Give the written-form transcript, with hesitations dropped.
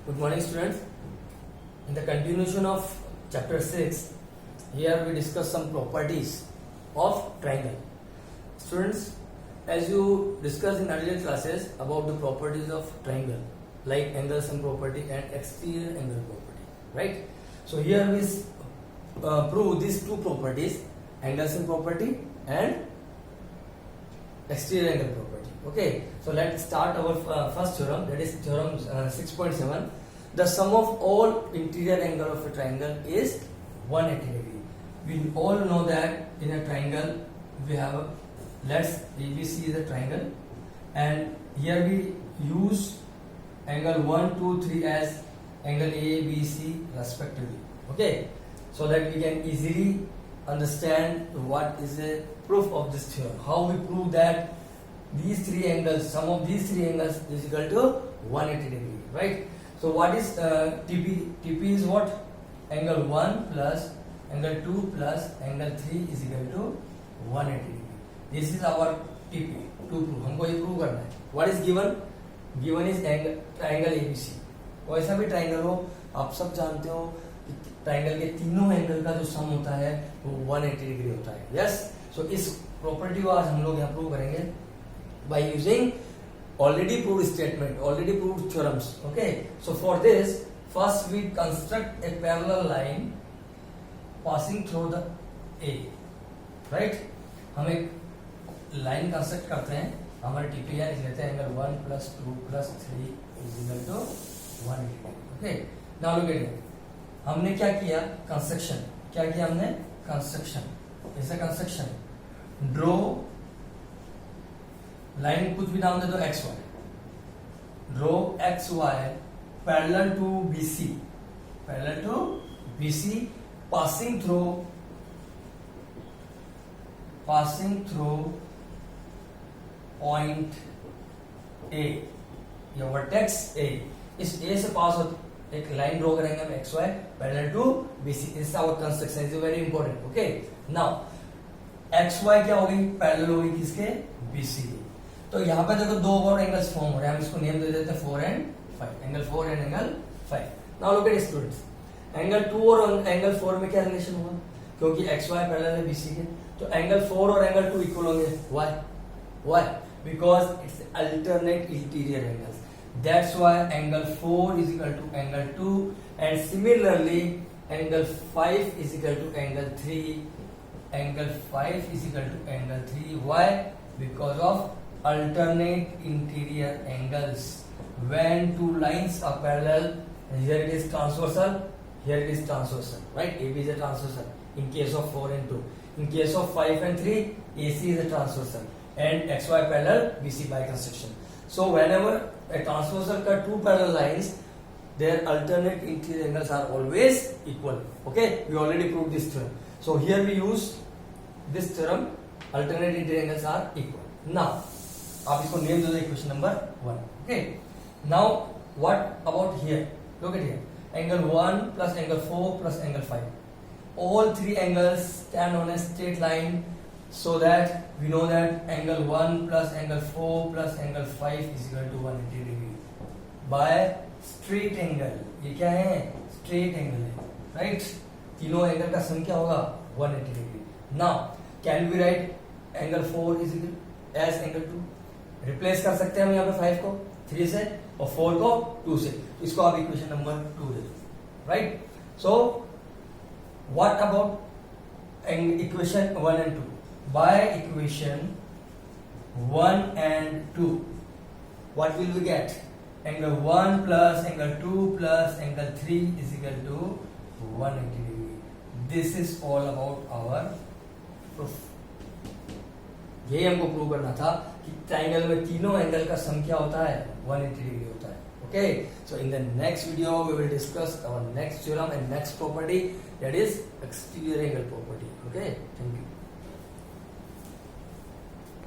Good morning, students. In the continuation of chapter 6, here we discuss some properties of triangle. Students, as you discussed in earlier classes about the properties of triangle, like angle sum property and exterior angle property, right? So here we prove these two properties, angle sum property and exterior angle property. Okay, so let's start our first theorem, that is theorem 6.7. The sum of all interior angle of a triangle is 180 degree. We all know that in a triangle we have let's ABC is a triangle, and here we use angle 1, 2, 3 as angle A, B, C respectively. Okay, so that we can easily understand what is the proof of this theorem. How we prove that these three angles, sum of these three angles is equal to 180 degree, right? So what is TP? TP is what? Angle 1 plus angle 2 plus angle 3 is equal to 180 degree. This is our TP to prove. हमको ये prove करना है. What is given? Given is angle triangle ABC. वैसा भी triangle हो, आप सब जानते हो कि triangle के तीनों एंगल का जो सम होता है वो 180 डिग्री होता है. Yes. So इस प्रॉपर्टी को आज हम लोग यहाँ प्रूव करेंगे by using already proved statement, already proved theorems. Okay, so for this, first we construct a parallel line passing through the A, right? हम एक लाइन कंस्ट्रक्ट करते हैं, हमारे टीपी लेते हैं angle 1 plus 2 plus 3 is equal to 180. Okay, now look at it. हमने क्या किया? कंस्ट्रक्शन. क्या किया हमने? कंस्ट्रक्शन. इसे कंस्ट्रक्शन. ड्रॉ लाइन कुछ भी नाम दे दो x y. Draw x y parallel to BC, parallel to BC passing through point A या वर्टेक्स ए. इस ए से पास हो एक लाइन ड्रॉ करेंगे हम x y parallel to BC. Is our construction, is very important. Okay, now x y क्या होगी? Parallel होगी किसके? बीसी की. तो यहाँ पे देखो दो और एंगल्स फॉर्म हो रहे हैं, हम इसको नेम दे देते हैं 4 and 5, angle 4 and angle 5. Now look at students, angle 2 और एंगल 4 में क्या रिलेशन होगा? क्योंकि एक्स वाई पैरेलल है बीसी के, तो एंगल 4 और एंगल 2 इक्वल होंगे. Why? Because it's alternate interior angles. That's why angle 4 is equal to angle 2 and similarly angle 5 is equal to angle 3. Angle 5 is equal to angle 3. Why? Because of alternate interior angles. When two lines are parallel, here it is transversal, here it is transversal, right? AB is a transversal in case of 4 and 2. In case of 5 and 3, AC is a transversal and XY parallel, BC by construction. So whenever a transversal cut two parallel lines, their alternate interior angles are always equal. Okay, we already proved this theorem. So here we use this theorem, alternate interior angles are equal. Now आप इसको name दे दो equation number 1. Okay, now what about here? Look at here, angle 1 plus angle 4 plus angle 5. All three angles stand on a straight line, so that we know that angle 1 plus angle 4 plus angle 5 is equal to 180 degree by straight angle. ये क्या है? Straight angle है, right? तीनों angle का सम क्या होगा? 180 degree. Now can we write angle 4 is equal as angle 2? Replace कर सकते हैं हम यहाँ पे 5 को 3 से और 4 को 2 से. इसको आप इक्वेशन नंबर 2 दे दो, right? So what about equation 1 and 2? By equation 1 and 2 what will we get? Angle 1 plus angle 2 plus angle 3 is equal to 180 degree. This is all about our proof. ये हमको प्रूव करना था कि triangle में तीनों angle का सम क्या होता है? 180 डिग्री होता है. Okay, so in the next video we will discuss our next theorem and next property, that is exterior angle property. Okay, thank you.